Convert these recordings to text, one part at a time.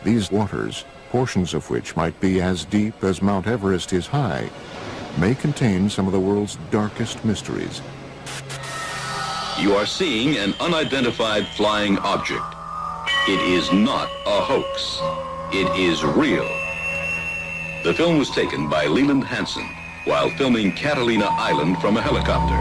These waters, portions of which might be as deep as Mount Everest is high, may contain some of the world's darkest mysteries. You are seeing an unidentified flying object. It is not a hoax. It is real. The film was taken by Leland Hansen while filming Catalina Island from a helicopter.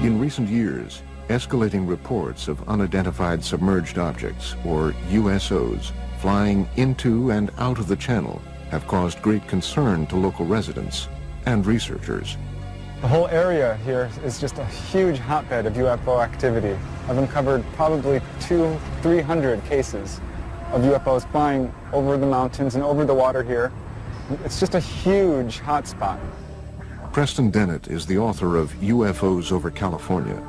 In recent years, escalating reports of unidentified submerged objects, or USOs, flying into and out of the channel have caused great concern to local residents and researchers. The whole area here is just a huge hotbed of UFO activity. I've uncovered probably 200-300 cases of UFOs flying over the mountains and over the water here. It's just a huge hotspot. Preston Dennett is the author of UFOs over California.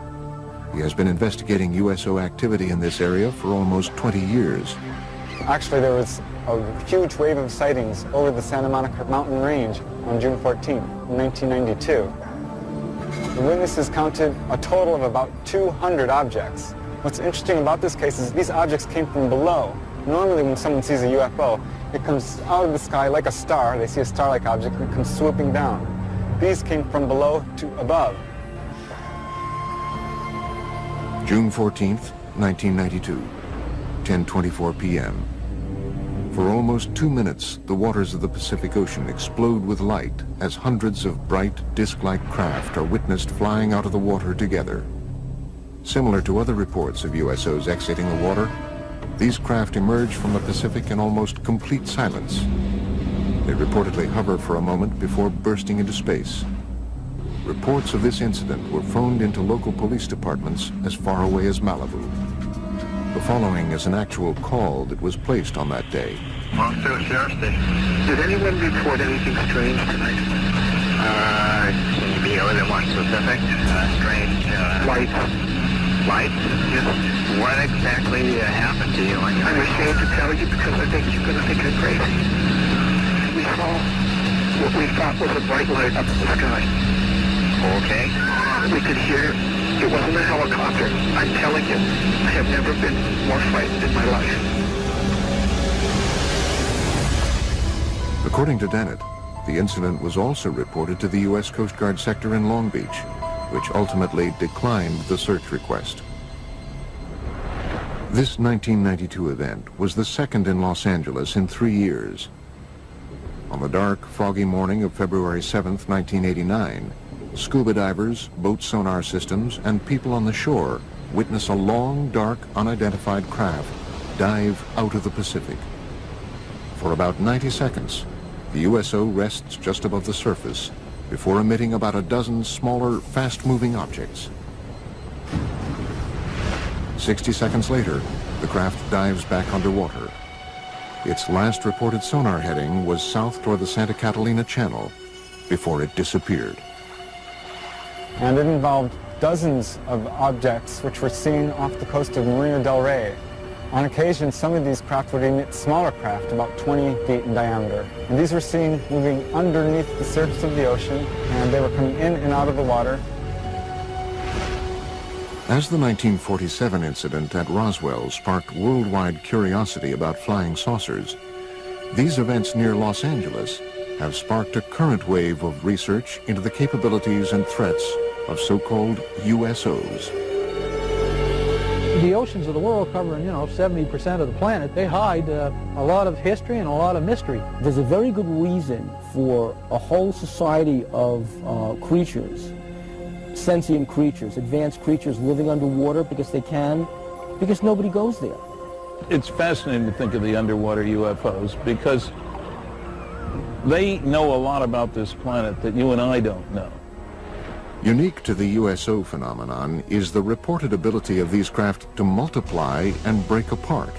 He has been investigating USO activity in this area for almost 20 years. Actually, there was a huge wave of sightings over the Santa Monica mountain range on June 14, 1992. The witnesses counted a total of about 200 objects. What's interesting about this case is these objects came from below. Normally when someone sees a UFO, it comes out of the sky like a star. They see a star-like object and it comes swooping down. These came from below to above. June 14th, 1992, 10:24 p.m. For almost 2 minutes, the waters of the Pacific Ocean explode with light as hundreds of bright, disc-like craft are witnessed flying out of the water together. Similar to other reports of USOs exiting the water, these craft emerge from the Pacific in almost complete silence. They reportedly hover for a moment before bursting into space. Reports of this incident were phoned into local police departments as far away as Malibu. The following is an actual call that was placed on that day. Monster Sheriff Station. Did anyone report anything strange tonight? Can you be a little more specific? Strange, Lights. Lights? Yes. What exactly happened to you? I'm ashamed to tell you because I think you're going to think I'm crazy. We saw what we thought was a bright light up in the sky. Okay. We could hear it. It wasn't a helicopter. I'm telling you, I have never been more frightened in my life. According to Dennett, the incident was also reported to the U.S. Coast Guard sector in Long Beach, which ultimately declined the search request. This 1992 event was the second in Los Angeles in 3 years. On the dark, foggy morning of February 7th, 1989, scuba divers, boat sonar systems, and people on the shore witness a long, dark, unidentified craft dive out of the Pacific. For about 90 seconds, the USO rests just above the surface before emitting about a dozen smaller, fast-moving objects. 60 seconds later, the craft dives back underwater. Its last reported sonar heading was south toward the Santa Catalina Channel before it disappeared. And it involved dozens of objects which were seen off the coast of Marina del Rey. On occasion, some of these craft would emit smaller craft, about 20 feet in diameter. And these were seen moving underneath the surface of the ocean, and they were coming in and out of the water. As the 1947 incident at Roswell sparked worldwide curiosity about flying saucers, these events near Los Angeles have sparked a current wave of research into the capabilities and threats of so-called USOs. The oceans of the world covering, 70% of the planet, they hide a lot of history and a lot of mystery. There's a very good reason for a whole society of creatures, sentient creatures, advanced creatures living underwater because nobody goes there. It's fascinating to think of the underwater UFOs because they know a lot about this planet that you and I don't know. Unique to the USO phenomenon is the reported ability of these craft to multiply and break apart.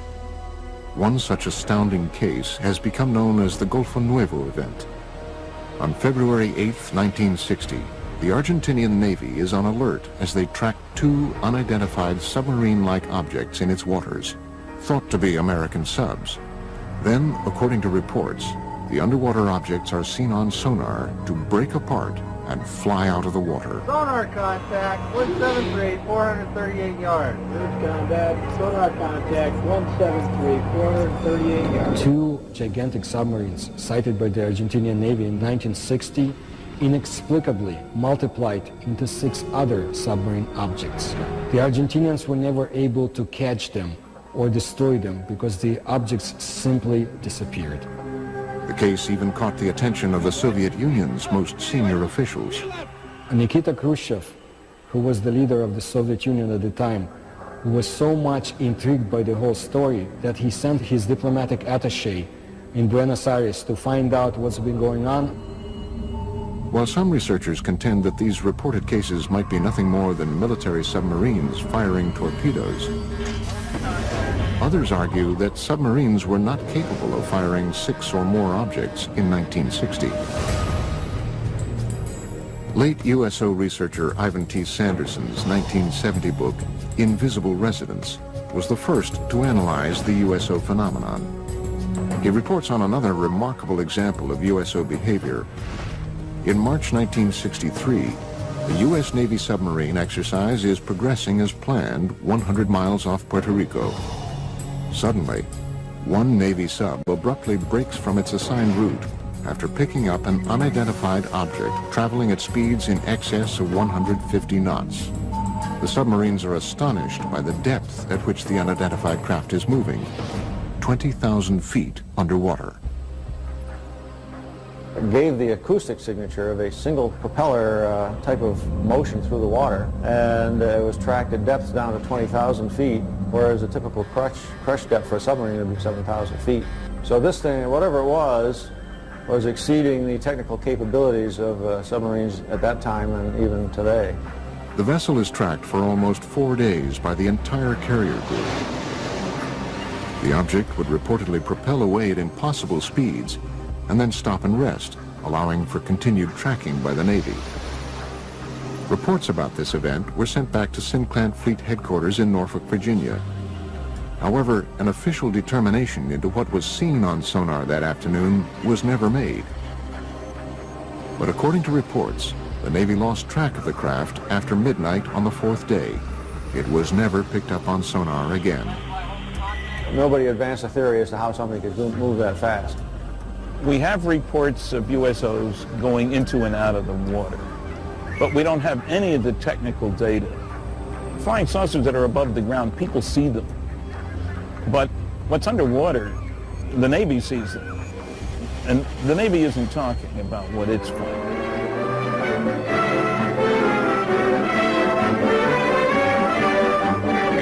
One such astounding case has become known as the Golfo Nuevo event. On February 8, 1960, the Argentinian Navy is on alert as they track two unidentified submarine-like objects in its waters, thought to be American subs. Then, according to reports, the underwater objects are seen on sonar to break apart and fly out of the water. Sonar contact, 173, 438 yards. Bridge contact, sonar contact, 173, 438 yards. Two gigantic submarines sighted by the Argentinian Navy in 1960 inexplicably multiplied into 6 other submarine objects. The Argentinians were never able to catch them or destroy them because the objects simply disappeared. The case even caught the attention of the Soviet Union's most senior officials. Nikita Khrushchev, who was the leader of the Soviet Union at the time, was so much intrigued by the whole story that he sent his diplomatic attaché in Buenos Aires to find out what's been going on. While some researchers contend that these reported cases might be nothing more than military submarines firing torpedoes, others argue that submarines were not capable of firing 6 or more objects in 1960. Late USO researcher Ivan T. Sanderson's 1970 book, Invisible Residents, was the first to analyze the USO phenomenon. He reports on another remarkable example of USO behavior. In March 1963, the U.S. Navy submarine exercise is progressing as planned 100 miles off Puerto Rico. Suddenly, one Navy sub abruptly breaks from its assigned route after picking up an unidentified object traveling at speeds in excess of 150 knots. The submarines are astonished by the depth at which the unidentified craft is moving, 20,000 feet underwater. It gave the acoustic signature of a single propeller type of motion through the water, and it was tracked at depths down to 20,000 feet, whereas a typical crush depth for a submarine would be 7,000 feet. So this thing, whatever it was exceeding the technical capabilities of submarines at that time and even today. The vessel is tracked for almost 4 days by the entire carrier group. The object would reportedly propel away at impossible speeds and then stop and rest, allowing for continued tracking by the Navy. Reports about this event were sent back to Sinclair Fleet Headquarters in Norfolk, Virginia. However, an official determination into what was seen on sonar that afternoon was never made. But according to reports, the Navy lost track of the craft after midnight on the 4th day. It was never picked up on sonar again. Nobody advanced a theory as to how something could move that fast. We have reports of USOs going into and out of the water, but we don't have any of the technical data. Flying saucers that are above the ground, people see them. But what's underwater, the Navy sees them. And the Navy isn't talking about what it's flying.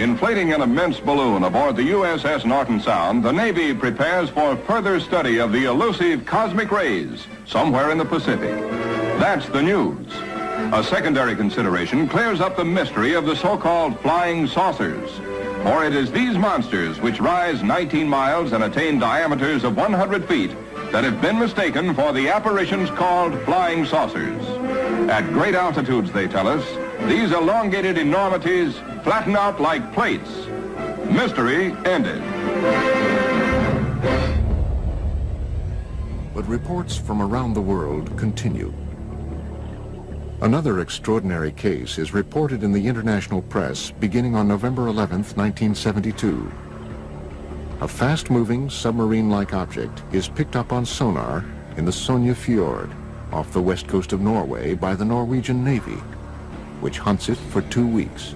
Inflating an immense balloon aboard the USS Norton Sound, the Navy prepares for further study of the elusive cosmic rays somewhere in the Pacific. That's the news. A secondary consideration clears up the mystery of the so-called flying saucers. For it is these monsters which rise 19 miles and attain diameters of 100 feet that have been mistaken for the apparitions called flying saucers. At great altitudes, they tell us, these elongated enormities flatten out like plates. Mystery ended. But reports from around the world continue. Another extraordinary case is reported in the international press beginning on November 11th, 1972. A fast-moving submarine-like object is picked up on sonar in the Sonja Fjord off the west coast of Norway by the Norwegian Navy, which hunts it for 2 weeks.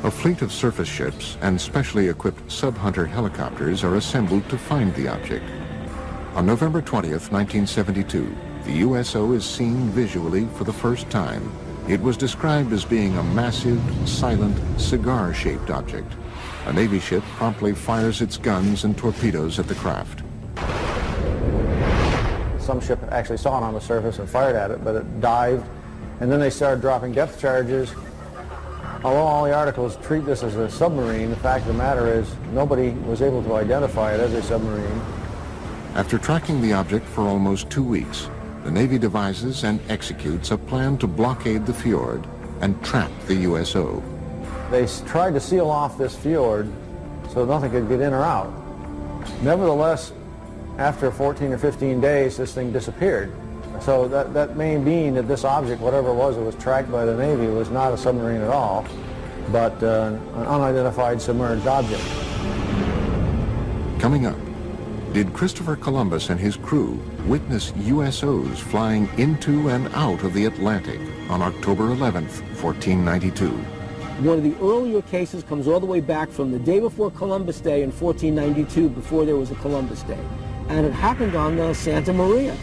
A fleet of surface ships and specially equipped sub-hunter helicopters are assembled to find the object. On November 20th, 1972, the USO is seen visually for the first time. It was described as being a massive, silent, cigar-shaped object. A Navy ship promptly fires its guns and torpedoes at the craft. Some ship actually saw it on the surface and fired at it, but it dived, and then they started dropping depth charges. Although all the articles treat this as a submarine, the fact of the matter is nobody was able to identify it as a submarine. After tracking the object for almost 2 weeks, the Navy devises and executes a plan to blockade the fjord and trap the USO. They tried to seal off this fjord so nothing could get in or out. Nevertheless, after 14 or 15 days, this thing disappeared. So that may mean that this object, whatever it was tracked by the Navy, was not a submarine at all, but an unidentified submerged object. Coming up, did Christopher Columbus and his crew witness USOs flying into and out of the Atlantic on October 11th, 1492? One of the earlier cases comes all the way back from the day before Columbus Day in 1492, before there was a Columbus Day. And it happened on the Santa Maria.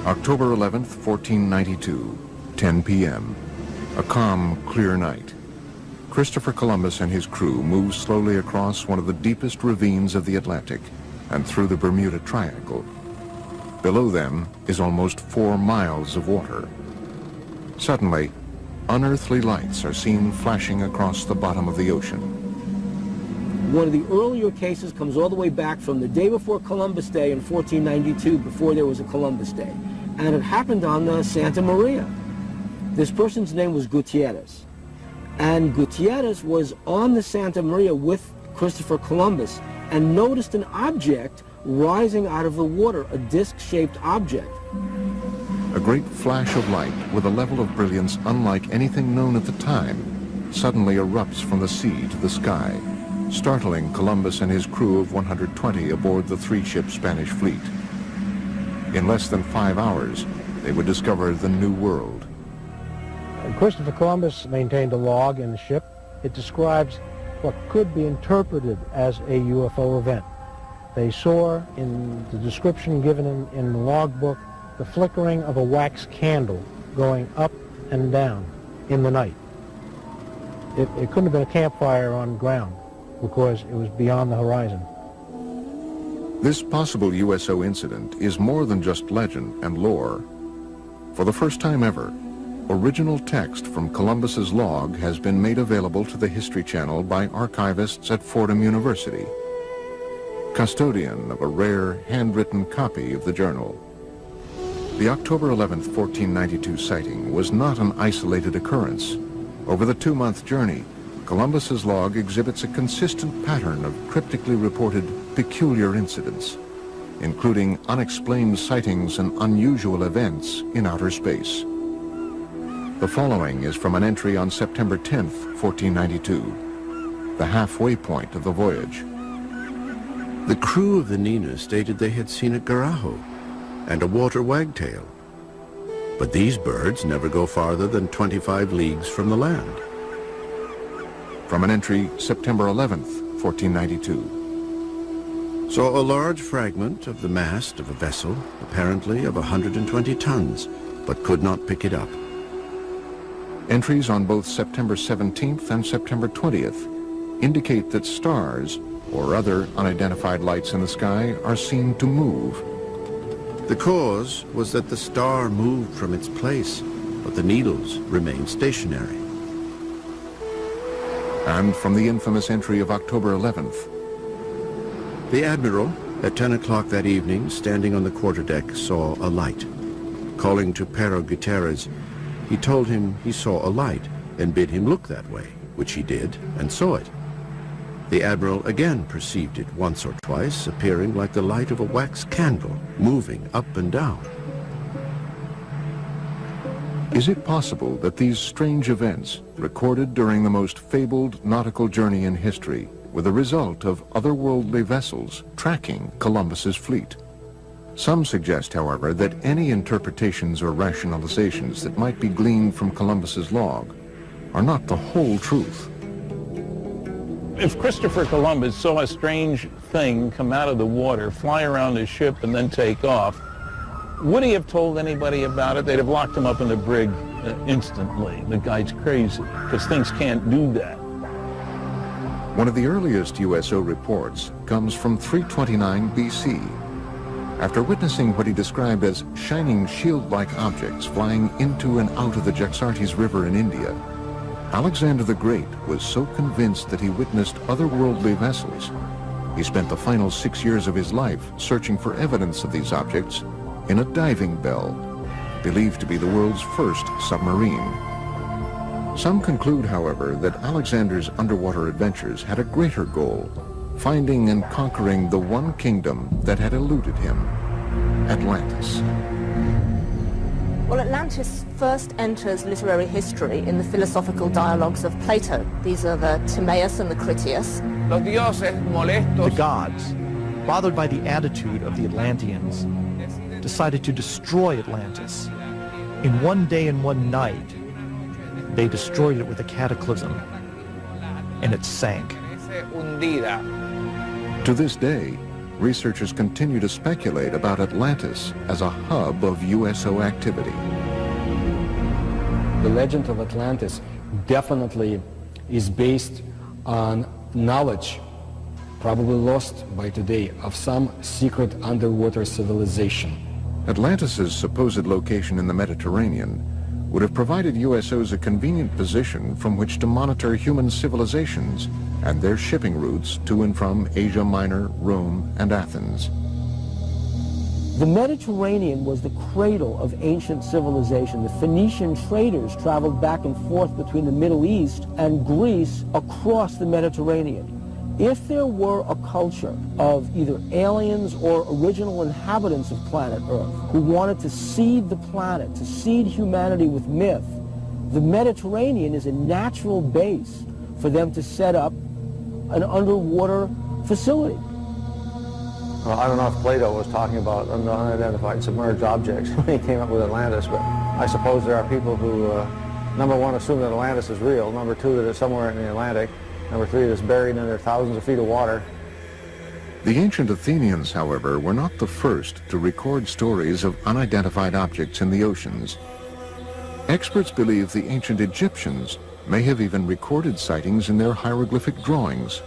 October 11th, 1492, 10 p.m. A calm, clear night. Christopher Columbus and his crew move slowly across one of the deepest ravines of the Atlantic and through the Bermuda Triangle. Below them is almost 4 miles of water. Suddenly, unearthly lights are seen flashing across the bottom of the ocean. One of the earlier cases comes all the way back from the day before Columbus Day in 1492, before there was a Columbus Day. And it happened on the Santa Maria. This person's name was Gutierrez. And Gutierrez was on the Santa Maria with Christopher Columbus and noticed an object rising out of the water, a disc-shaped object. A great flash of light with a level of brilliance unlike anything known at the time suddenly erupts from the sea to the sky, startling Columbus and his crew of 120 aboard the 3-ship Spanish fleet. In less than 5 hours, they would discover the New World. Christopher Columbus maintained a log in the ship. It describes what could be interpreted as a UFO event. They saw, in the description given in the logbook, the flickering of a wax candle going up and down in the night. It couldn't have been a campfire on ground because it was beyond the horizon. This possible USO incident is more than just legend and lore. For the first time ever, original text from Columbus's log has been made available to the History Channel by archivists at Fordham University, custodian of a rare handwritten copy of the journal. The October 11th, 1492 sighting was not an isolated occurrence. Over the 2-month journey, Columbus's log exhibits a consistent pattern of cryptically reported peculiar incidents, including unexplained sightings and unusual events in outer space. The following is from an entry on September 10th, 1492, the halfway point of the voyage. The crew of the Nina stated they had seen a garajo and a water wagtail, but these birds never go farther than 25 leagues from the land. From an entry September 11th, 1492. Saw a large fragment of the mast of a vessel, apparently of 120 tons, but could not pick it up. Entries on both September 17th and September 20th indicate that stars or other unidentified lights in the sky are seen to move. The cause was that the star moved from its place, but the needles remained stationary. And from the infamous entry of October 11th. The Admiral, at 10 o'clock that evening, standing on the quarterdeck, saw a light. Calling to Pero Gutierrez, he told him he saw a light and bid him look that way, which he did and saw it. The Admiral again perceived it once or twice, appearing like the light of a wax candle, moving up and down. Is it possible that these strange events, recorded during the most fabled nautical journey in history, were the result of otherworldly vessels tracking Columbus's fleet? Some suggest, however, that any interpretations or rationalizations that might be gleaned from Columbus's log are not the whole truth. If Christopher Columbus saw a strange thing come out of the water, fly around his ship, and then take off, would he have told anybody about it? They'd have locked him up in the brig instantly. The guy's crazy, because things can't do that. One of the earliest USO reports comes from 329 BC. After witnessing what he described as shining shield-like objects flying into and out of the Jaxartes River in India, Alexander the Great was so convinced that he witnessed otherworldly vessels, he spent the final 6 years of his life searching for evidence of these objects in a diving bell, believed to be the world's first submarine. Some conclude, however, that Alexander's underwater adventures had a greater goal, finding and conquering the one kingdom that had eluded him, Atlantis. Well, Atlantis first enters literary history in the philosophical dialogues of Plato. These are the Timaeus and the Critias. The gods, bothered by the attitude of the Atlanteans, decided to destroy Atlantis. In one day and one night, they destroyed it with a cataclysm, and it sank. To this day, researchers continue to speculate about Atlantis as a hub of USO activity. The legend of Atlantis definitely is based on knowledge, probably lost by today, of some secret underwater civilization. Atlantis's supposed location in the Mediterranean would have provided USOs a convenient position from which to monitor human civilizations and their shipping routes to and from Asia Minor, Rome, and Athens. The Mediterranean was the cradle of ancient civilization. The Phoenician traders traveled back and forth between the Middle East and Greece across the Mediterranean. If there were a culture of either aliens or original inhabitants of planet Earth who wanted to seed the planet, to seed humanity with myth, the Mediterranean is a natural base for them to set up an underwater facility. Well, I don't know if Plato was talking about unidentified submerged objects when he came up with Atlantis, but I suppose there are people who, number one, assume that Atlantis is real, number two, that it's somewhere in the Atlantic, number three, that it's buried under thousands of feet of water. The ancient Athenians, however, were not the first to record stories of unidentified objects in the oceans. Experts believe the ancient Egyptians may have even recorded sightings in their hieroglyphic drawings.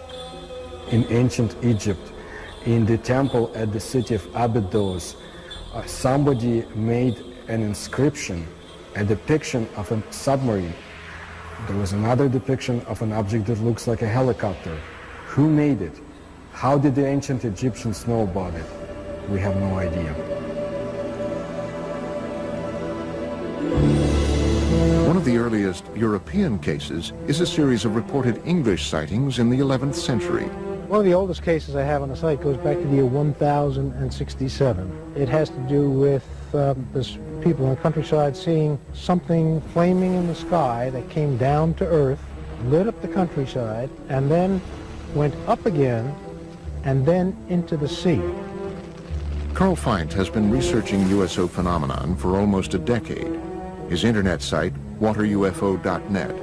In ancient Egypt, in the temple at the city of Abydos, somebody made an inscription, a depiction of a submarine. There was another depiction of an object that looks like a helicopter. Who made it? How did the ancient Egyptians know about it? We have no idea. One of the earliest European cases is a series of reported English sightings in the 11th century. One of the oldest cases I have on the site goes back to the year 1067. It has to do with this people in the countryside seeing something flaming in the sky that came down to earth, lit up the countryside, and then went up again, and then into the sea. Carl Feint has been researching USO phenomenon for almost a decade. His internet site, waterufo.net,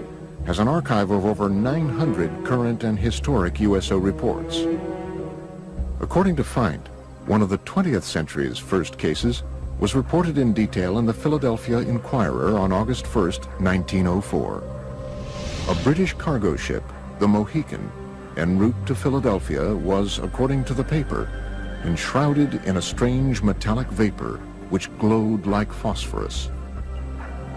has an archive of over 900 current and historic USO reports. According to Feint, one of the 20th century's first cases was reported in detail in the Philadelphia Inquirer on August 1st, 1904. A British cargo ship, the Mohican, en route to Philadelphia was, according to the paper, enshrouded in a strange metallic vapor which glowed like phosphorus.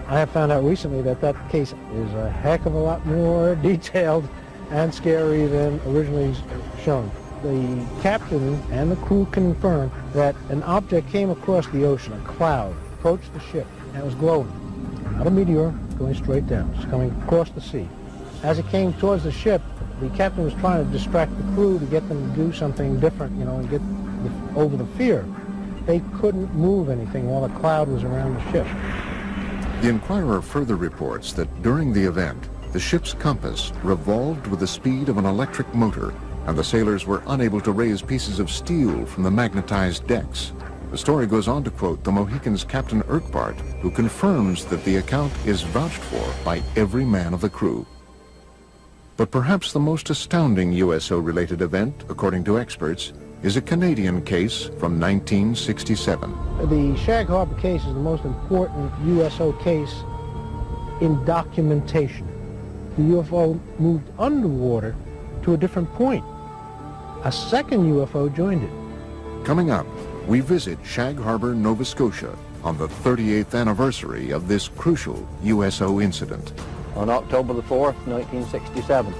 I have found out recently that that case is a heck of a lot more detailed and scary than originally shown. The captain and the crew confirmed that an object came across the ocean, a cloud, approached the ship, and it was glowing. Not a meteor, going straight down, just coming across the sea. As it came towards the ship, the captain was trying to distract the crew to get them to do something different, you know, and get over the fear. They couldn't move anything while the cloud was around the ship. The Inquirer further reports that during the event, the ship's compass revolved with the speed of an electric motor, and the sailors were unable to raise pieces of steel from the magnetized decks. The story goes on to quote the Mohican's Captain Urquhart, who confirms that the account is vouched for by every man of the crew. But perhaps the most astounding USO-related event, according to experts, is a Canadian case from 1967. The Shag Harbor case is the most important USO case in documentation. The UFO moved underwater to a different point. A second UFO joined it. Coming up, we visit Shag Harbor, Nova Scotia on the 38th anniversary of this crucial USO incident. On October the 4th, 1967,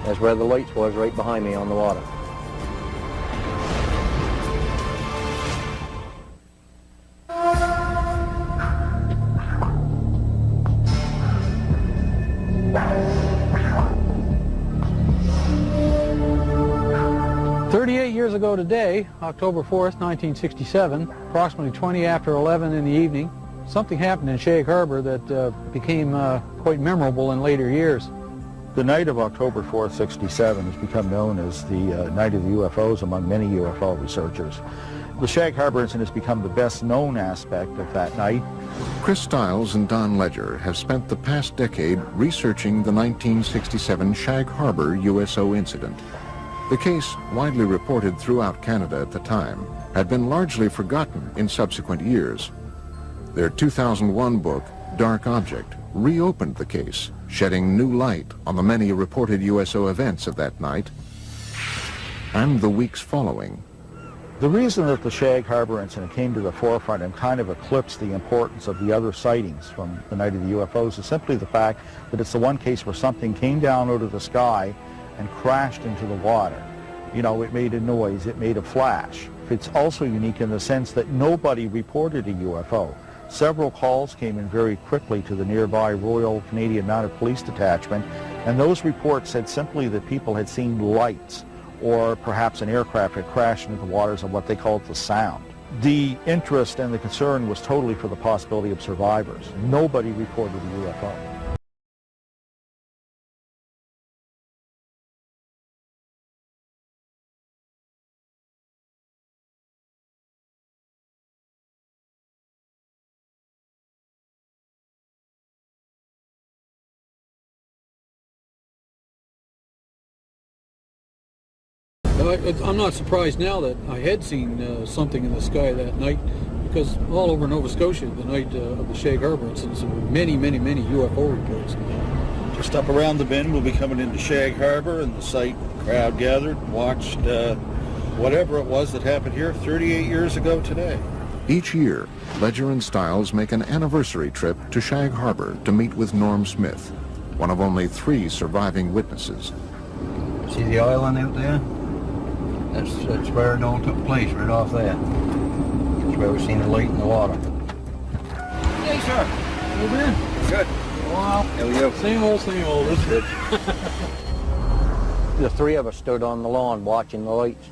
that's where the lights was, right behind me on the water. 38 years ago today, October 4th, 1967, approximately 20 after 11 in the evening, something happened in Shag Harbor that became quite memorable in later years. The night of October 4th, 67 has become known as the night of the UFOs among many UFO researchers. The Shag Harbor incident has become the best known aspect of that night. Chris Stiles and Don Ledger have spent the past decade researching the 1967 Shag Harbor USO incident. The case, widely reported throughout Canada at the time, had been largely forgotten in subsequent years. Their 2001 book, Dark Object, reopened the case, shedding new light on the many reported USO events of that night and the weeks following. The reason that the Shag Harbor incident came to the forefront and kind of eclipsed the importance of the other sightings from the night of the UFOs is simply the fact that it's the one case where something came down out of the sky and crashed into the water. You know, it made a noise, it made a flash. It's also unique in the sense that nobody reported a UFO. Several calls came in very quickly to the nearby Royal Canadian Mounted Police Detachment, and those reports said simply that people had seen lights or perhaps an aircraft had crashed into the waters of what they called the Sound. The interest and the concern was totally for the possibility of survivors. Nobody reported a UFO. I'm not surprised now that I had seen something in the sky that night, because all over Nova Scotia, the night of the Shag Harbor incidents, there were many, many, many UFO reports. Just up around the bend, we'll be coming into Shag Harbor, and the site crowd gathered and watched whatever it was that happened here 38 years ago today. Each year, Ledger and Stiles make an anniversary trip to Shag Harbor to meet with Norm Smith, one of only 3 surviving witnesses. See the island out there? That's where it all took place, right off there. That's where we seen the light in the water. Hey, sir. You been? Good. Wow. How are you? Same old, that's good. The 3 of us stood on the lawn watching the lights.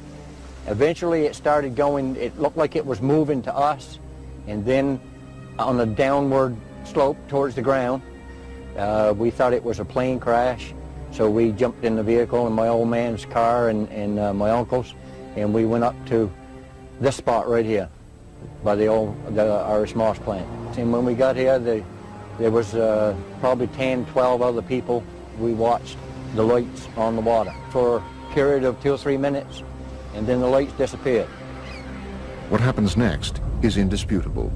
Eventually it started going, it looked like it was moving to us, and then on a downward slope towards the ground. We thought it was a plane crash. So we jumped in the vehicle in my old man's car and my uncle's, and we went up to this spot right here by the Irish Moss plant. And when we got here, there was probably 10, 12 other people. We watched the lights on the water for a period of 2 or 3 minutes, and then the lights disappeared. What happens next is indisputable.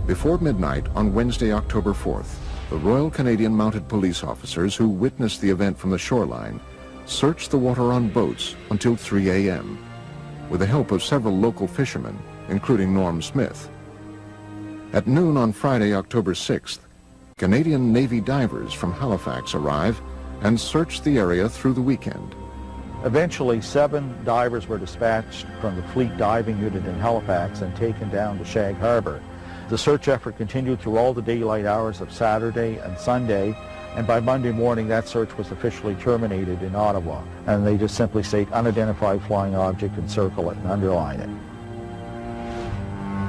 Before midnight on Wednesday, October 4th, the Royal Canadian Mounted Police officers who witnessed the event from the shoreline searched the water on boats until 3 a.m. with the help of several local fishermen, including Norm Smith. At noon on Friday, October 6th, Canadian Navy divers from Halifax arrive and search the area through the weekend. Eventually, 7 divers were dispatched from the Fleet Diving Unit in Halifax and taken down to Shag Harbor. The search effort continued through all the daylight hours of Saturday and Sunday, and by Monday morning that search was officially terminated in Ottawa, and they just simply state unidentified flying object and circle it and underline it.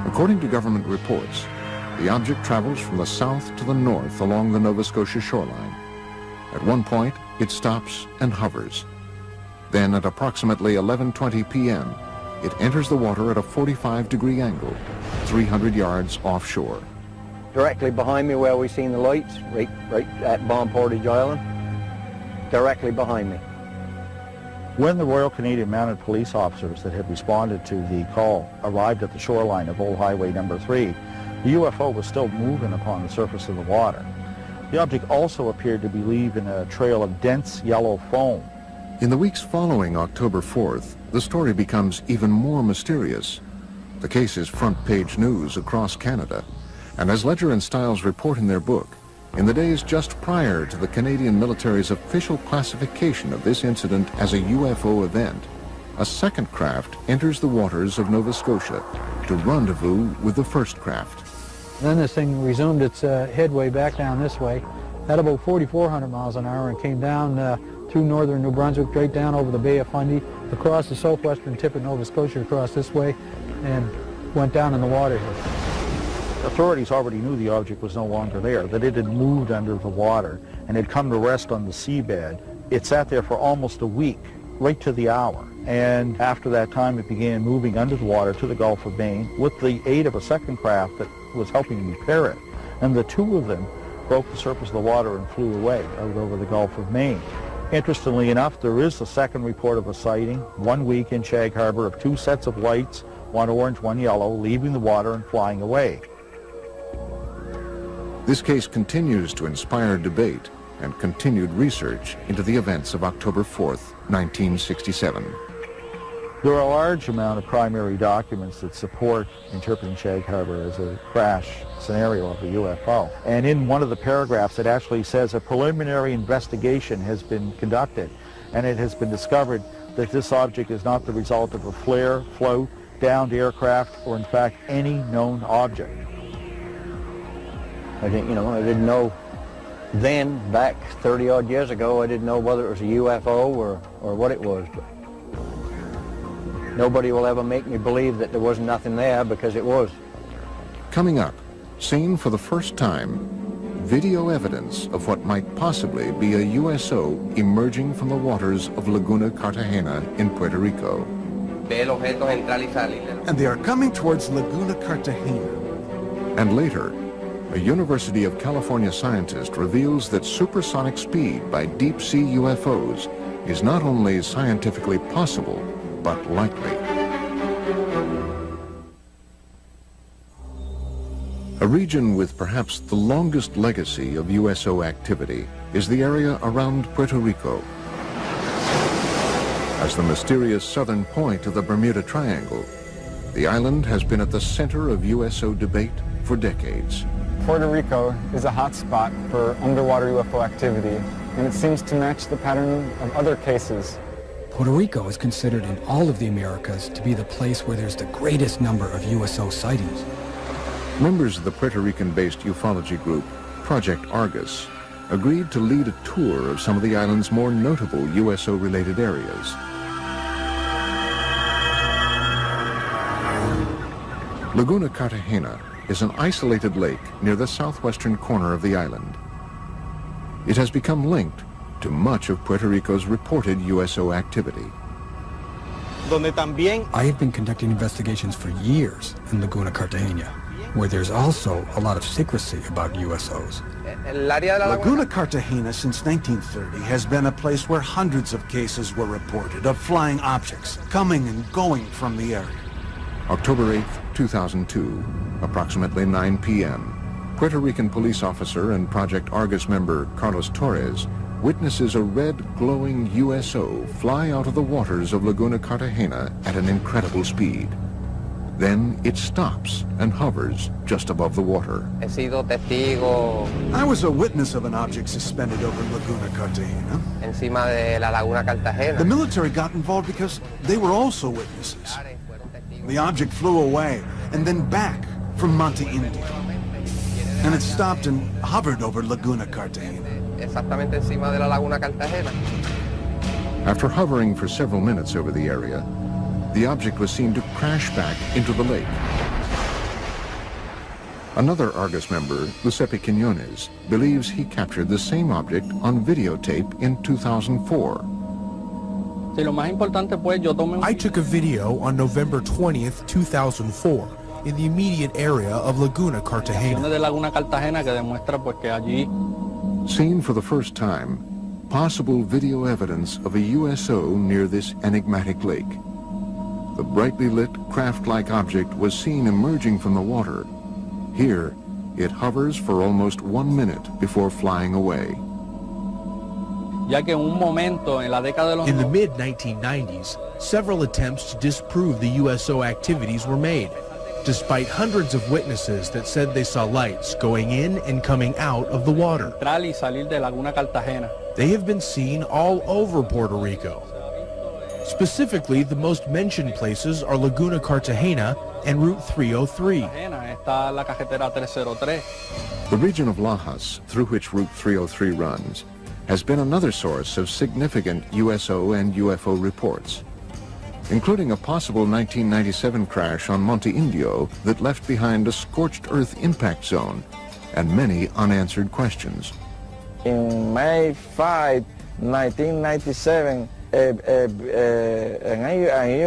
According to government reports, the object travels from the south to the north along the Nova Scotia shoreline. At one point, it stops and hovers. Then at approximately 11:20 p.m., it enters the water at a 45-degree angle, 300 yards offshore. Directly behind me where we seen the lights, right at Bomb Portage Island, directly behind me. When the Royal Canadian Mounted Police officers that had responded to the call arrived at the shoreline of Old Highway number 3, the UFO was still moving upon the surface of the water. The object also appeared to be leaving a trail of dense yellow foam. In the weeks following October 4th, the story becomes even more mysterious. The case is front-page news across Canada, and as Ledger and Stiles report in their book, in the days just prior to the Canadian military's official classification of this incident as a UFO event, a second craft enters the waters of Nova Scotia to rendezvous with the first craft. Then this thing resumed its headway back down this way at about 4,400 miles an hour and came down through through northern New Brunswick, right down over the Bay of Fundy, across the southwestern tip of Nova Scotia, across this way, and went down in the water here. Authorities already knew the object was no longer there, that it had moved under the water and had come to rest on the seabed. It sat there for almost a week, right to the hour. And after that time, it began moving under the water to the Gulf of Maine with the aid of a second craft that was helping repair it. And the two of them broke the surface of the water and flew away out over the Gulf of Maine. Interestingly enough, there is a second report of a sighting 1 week in Shag Harbor of two sets of lights, one orange, one yellow, leaving the water and flying away. This case continues to inspire debate and continued research into the events of October 4th, 1967. There are a large amount of primary documents that support interpreting Shag Harbor as a crash scenario of a UFO. And in one of the paragraphs, it actually says a preliminary investigation has been conducted, and it has been discovered that this object is not the result of a flare, float, downed aircraft, or in fact any known object. I didn't know then, back 30-odd years ago, I didn't know whether it was a UFO or what it was. But nobody will ever make me believe that there was nothing there, because it was. Coming up, seen for the first time, video evidence of what might possibly be a USO emerging from the waters of Laguna Cartagena in Puerto Rico. And they are coming towards Laguna Cartagena. And later, a University of California scientist reveals that supersonic speed by deep-sea UFOs is not only scientifically possible, but likely. A region with perhaps the longest legacy of USO activity is the area around Puerto Rico. As the mysterious southern point of the Bermuda Triangle, the island has been at the center of USO debate for decades. Puerto Rico is a hot spot for underwater UFO activity, and it seems to match the pattern of other cases. Puerto Rico is considered in all of the Americas to be the place where there's the greatest number of USO sightings. Members of the Puerto Rican-based ufology group, Project Argus, agreed to lead a tour of some of the island's more notable USO-related areas. Laguna Cartagena is an isolated lake near the southwestern corner of the island. It has become linked to much of Puerto Rico's reported USO activity. I have been conducting investigations for years in Laguna Cartagena, where there's also a lot of secrecy about USOs. Laguna Cartagena since 1930 has been a place where hundreds of cases were reported of flying objects coming and going from the area. October 8, 2002, approximately 9 p.m., Puerto Rican police officer and Project Argus member Carlos Torres witnesses a red glowing USO fly out of the waters of Laguna Cartagena at an incredible speed. Then it stops and hovers just above the water. I was a witness of an object suspended over Laguna Cartagena. The military got involved because they were also witnesses. The object flew away and then back from Monte Indio. And it stopped and hovered over Laguna Cartagena. After hovering for several minutes over the area, the object was seen to crash back into the lake. Another Argus member, Giuseppe Quiñones, believes he captured the same object on videotape in 2004. I took a video on November 20th, 2004, in the immediate area of Laguna Cartagena. Seen for the first time, possible video evidence of a USO near this enigmatic lake. The brightly lit craft-like object was seen emerging from the water. Here, it hovers for almost 1 minute before flying away. In the mid-1990s, several attempts to disprove the USO activities were made, despite hundreds of witnesses that said they saw lights going in and coming out of the water. They have been seen all over Puerto Rico. Specifically, the most mentioned places are Laguna Cartagena and Route 303. The region of Lajas, through which Route 303 runs, has been another source of significant USO and UFO reports, including a possible 1997 crash on Monte Indio that left behind a scorched earth impact zone and many unanswered questions. In May 5, 1997, a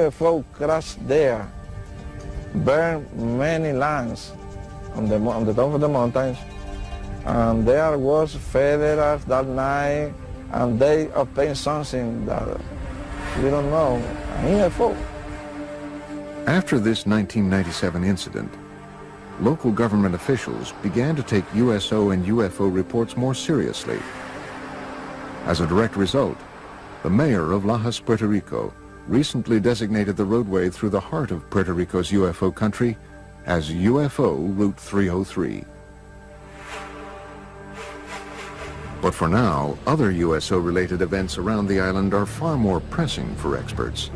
UFO crashed there, burned many lands on the top of the mountains, and there was federals that night, and they obtained something that we don't know, a UFO. After this 1997 incident, local government officials began to take USO and UFO reports more seriously. As a direct result, the mayor of Lajas, Puerto Rico, recently designated the roadway through the heart of Puerto Rico's UFO country as UFO Route 303. But for now, other USO-related events around the island are far more pressing for experts.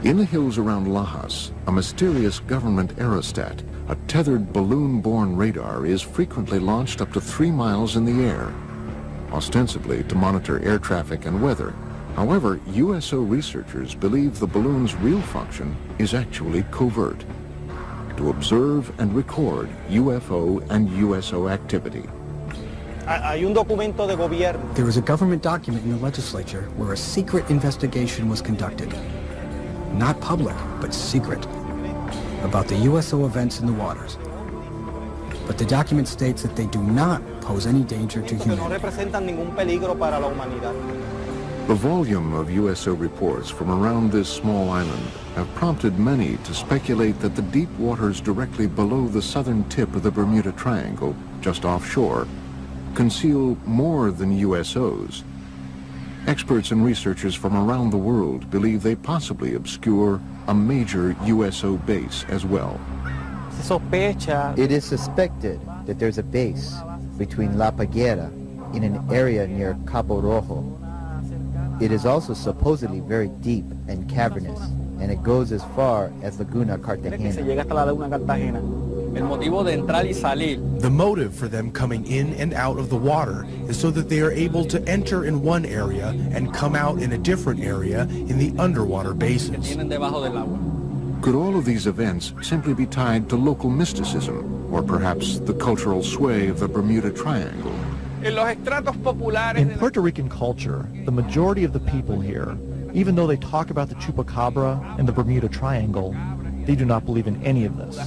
In the hills around Lajas, a mysterious government aerostat, a tethered balloon-borne radar, is frequently launched up to 3 miles in the air, ostensibly to monitor air traffic and weather. However, USO researchers believe the balloon's real function is actually covert, to observe and record UFO and USO activity. There was a government document in the legislature where a secret investigation was conducted. Not public, but secret, about the USO events in the waters. But the document states that they do not pose any danger to humanity. The volume of USO reports from around this small island have prompted many to speculate that the deep waters directly below the southern tip of the Bermuda Triangle, just offshore, conceal more than USOs. Experts and researchers from around the world believe they possibly obscure a major USO base as well. It is suspected that there's a base between La Paguera in an area near Cabo Rojo. It is also supposedly very deep and cavernous, and it goes as far as Laguna Cartagena. The motive for them coming in and out of the water is so that they are able to enter in one area and come out in a different area in the underwater basins. Could all of these events simply be tied to local mysticism, or perhaps the cultural sway of the Bermuda Triangle? In Puerto Rican culture, the majority of the people here, even though they talk about the Chupacabra and the Bermuda Triangle, they do not believe in any of this.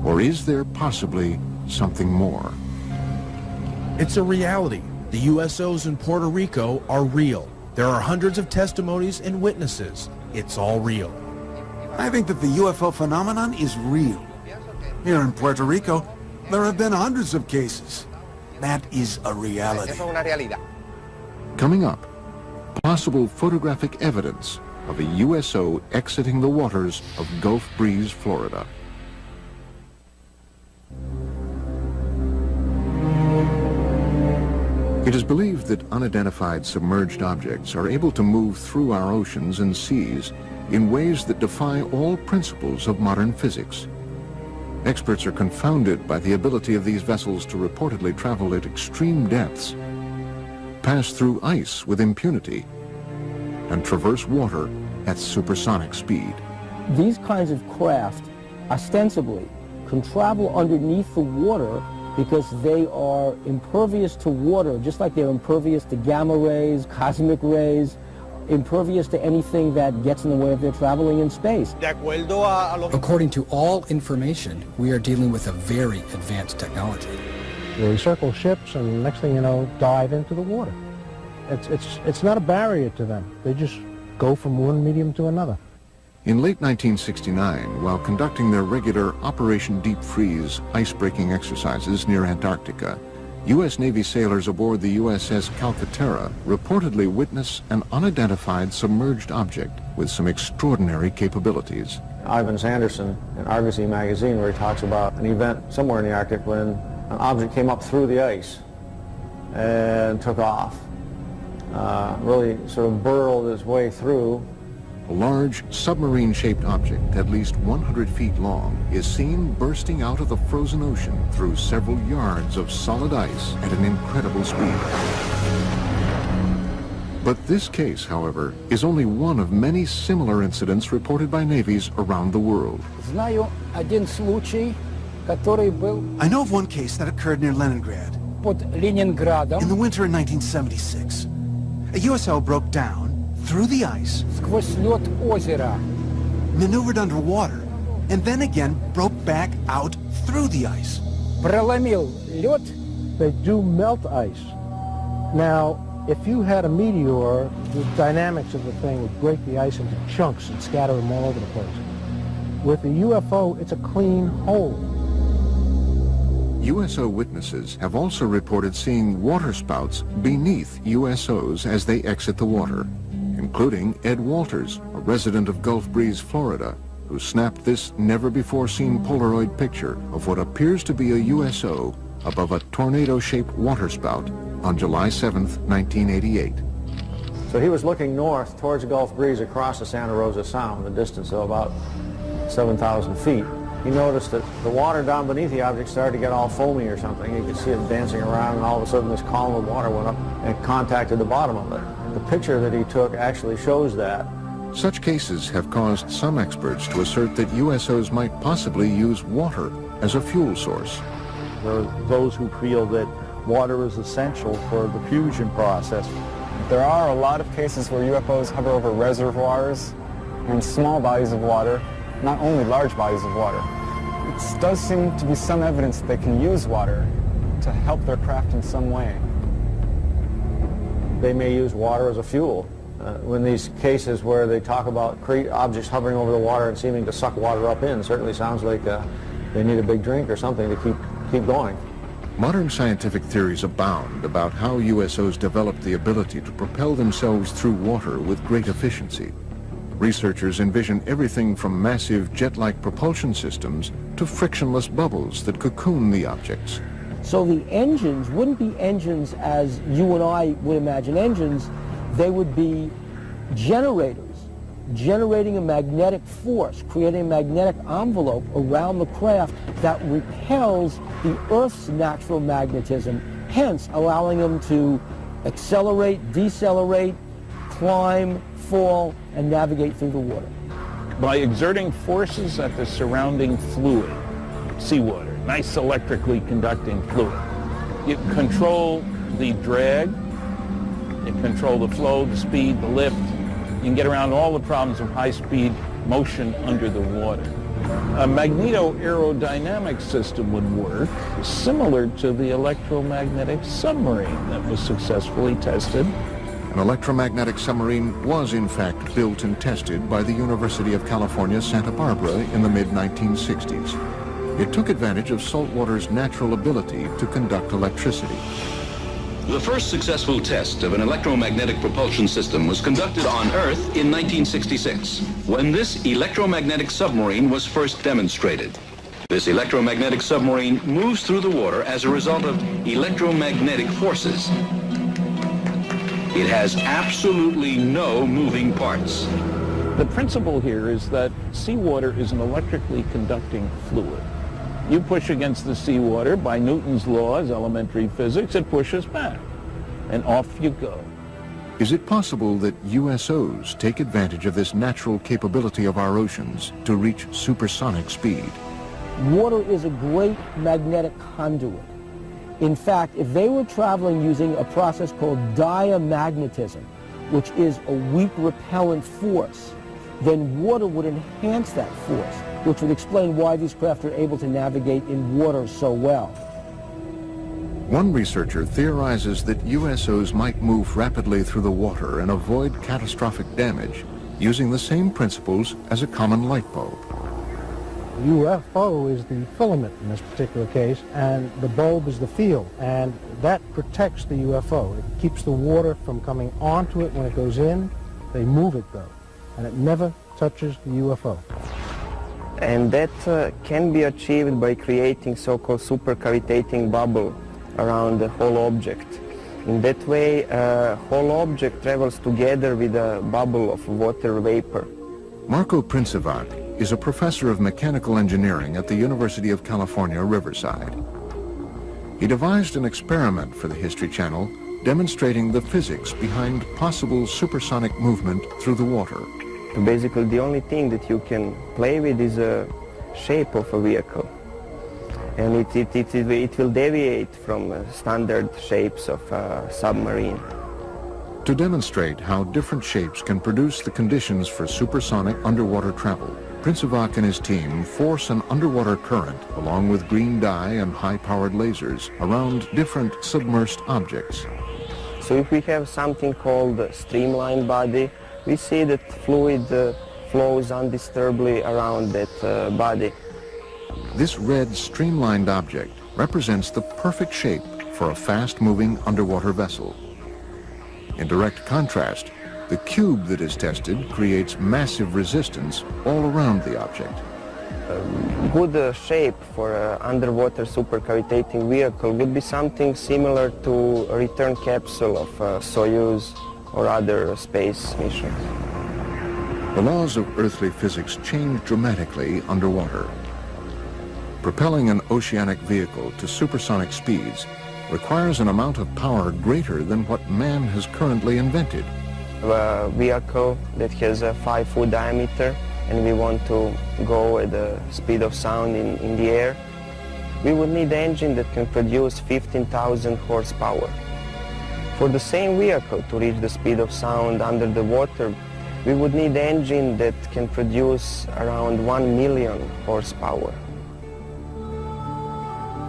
Or is there possibly something more? It's a reality. The USOs in Puerto Rico are real. There are hundreds of testimonies and witnesses. It's all real. I think that the UFO phenomenon is real. Here in Puerto Rico, there have been hundreds of cases. That is a reality. Coming up, possible photographic evidence of a USO exiting the waters of Gulf Breeze, Florida. It is believed that unidentified submerged objects are able to move through our oceans and seas in ways that defy all principles of modern physics. Experts are confounded by the ability of these vessels to reportedly travel at extreme depths, pass through ice with impunity, and traverse water at supersonic speed. These kinds of craft, ostensibly, can travel underneath the water because they are impervious to water, just like they're impervious to gamma rays, cosmic rays, impervious to anything that gets in the way of their traveling in space. According to all information, we are dealing with a very advanced technology. They circle ships and next thing you know, dive into the water. It's not a barrier to them. They just go from one medium to another. In late 1969, while conducting their regular Operation Deep Freeze ice-breaking exercises near Antarctica, U.S. Navy sailors aboard the USS Calcaterra reportedly witnessed an unidentified submerged object with some extraordinary capabilities. Ivan Sanderson in Argosy magazine, where he talks about an event somewhere in the Arctic when an object came up through the ice and took off. Really sort of burrowed its way through, a large submarine-shaped object at least 100 feet long is seen bursting out of the frozen ocean through several yards of solid ice at an incredible speed. But this case, however, is only one of many similar incidents reported by navies around the world. I know of one case that occurred near Leningrad. In the winter of 1976, a USO broke down through the ice, maneuvered underwater, and then again broke back out through the ice. They do melt ice. Now, if you had a meteor, the dynamics of the thing would break the ice into chunks and scatter them all over the place. With a UFO, it's a clean hole. USO witnesses have also reported seeing waterspouts beneath USOs as they exit the water, including Ed Walters, a resident of Gulf Breeze, Florida, who snapped this never-before-seen Polaroid picture of what appears to be a USO above a tornado-shaped waterspout on July 7th, 1988. So he was looking north towards Gulf Breeze across the Santa Rosa Sound, a distance of about 7,000 feet. He noticed that the water down beneath the object started to get all foamy or something. You could see it dancing around, and all of a sudden this column of water went up and contacted the bottom of it. The picture that he took actually shows that. Such cases have caused some experts to assert that USOs might possibly use water as a fuel source. There are those who feel that water is essential for the fusion process. There are a lot of cases where UFOs hover over reservoirs and small bodies of water, not only large bodies of water. It does seem to be some evidence that they can use water to help their craft in some way. They may use water as a fuel. When these cases where they talk about objects hovering over the water and seeming to suck water up in, certainly sounds like they need a big drink or something to keep going. Modern scientific theories abound about how USOs developed the ability to propel themselves through water with great efficiency. Researchers envision everything from massive jet-like propulsion systems to frictionless bubbles that cocoon the objects. So the engines wouldn't be engines as you and I would imagine engines. They would be generators, generating a magnetic force, creating a magnetic envelope around the craft that repels the Earth's natural magnetism, hence allowing them to accelerate, decelerate, climb, fall, and navigate through the water. By exerting forces at the surrounding fluid, seawater, nice electrically conducting fluid, you control the drag, you control the flow, the speed, the lift. You can get around all the problems of high-speed motion under the water. A magneto-aerodynamic system would work similar to the electromagnetic submarine that was successfully tested. An electromagnetic submarine was in fact built and tested by the University of California, Santa Barbara in the mid-1960s. It took advantage of saltwater's natural ability to conduct electricity. The first successful test of an electromagnetic propulsion system was conducted on Earth in 1966, when this electromagnetic submarine was first demonstrated. This electromagnetic submarine moves through the water as a result of electromagnetic forces. It has absolutely no moving parts. The principle here is that seawater is an electrically conducting fluid. You push against the seawater by Newton's laws, elementary physics, it pushes back, and off you go. Is it possible that USOs take advantage of this natural capability of our oceans to reach supersonic speed? Water is a great magnetic conduit. In fact, if they were traveling using a process called diamagnetism, which is a weak repellent force, then water would enhance that force, which would explain why these craft are able to navigate in water so well. One researcher theorizes that USOs might move rapidly through the water and avoid catastrophic damage using the same principles as a common light bulb. UFO is the filament in this particular case, and the bulb is the field, and that protects the UFO. It keeps the water from coming onto it when it goes in. They move it, though, and it never touches the UFO. And that can be achieved by creating so-called supercavitating bubble around the whole object. In that way, whole object travels together with a bubble of water vapor. Marco Princivac is a professor of mechanical engineering at the University of California, Riverside. He devised an experiment for the History Channel demonstrating the physics behind possible supersonic movement through the water. Basically, the only thing that you can play with is a shape of a vehicle. And it will deviate from standard shapes of a submarine. To demonstrate how different shapes can produce the conditions for supersonic underwater travel, Princivac and his team force an underwater current along with green dye and high-powered lasers around different submersed objects. So if we have something called a streamlined body, we see that fluid flows undisturbedly around that body. This red streamlined object represents the perfect shape for a fast-moving underwater vessel. In direct contrast, the cube that is tested creates massive resistance all around the object. A good shape for an underwater supercavitating vehicle would be something similar to a return capsule of Soyuz or other space missions. The laws of earthly physics change dramatically underwater. Propelling an oceanic vehicle to supersonic speeds requires an amount of power greater than what man has currently invented. A vehicle that has a 5-foot diameter and we want to go at the speed of sound in the air, we would need an engine that can produce 15,000 horsepower. For the same vehicle to reach the speed of sound under the water, we would need an engine that can produce around 1 million horsepower.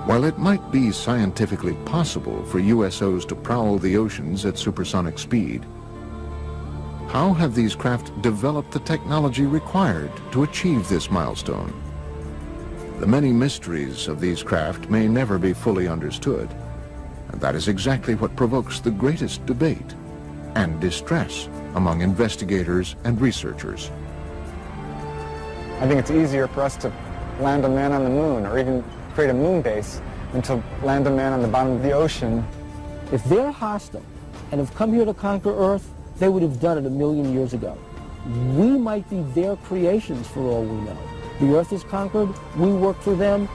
While it might be scientifically possible for USOs to prowl the oceans at supersonic speed, how have these craft developed the technology required to achieve this milestone? The many mysteries of these craft may never be fully understood, and that is exactly what provokes the greatest debate and distress among investigators and researchers. I think it's easier for us to land a man on the moon or even create a moon base than to land a man on the bottom of the ocean. If they're hostile and have come here to conquer Earth, they would have done it 1,000,000 years ago. We might be their creations for all we know. The Earth is conquered, we work for them.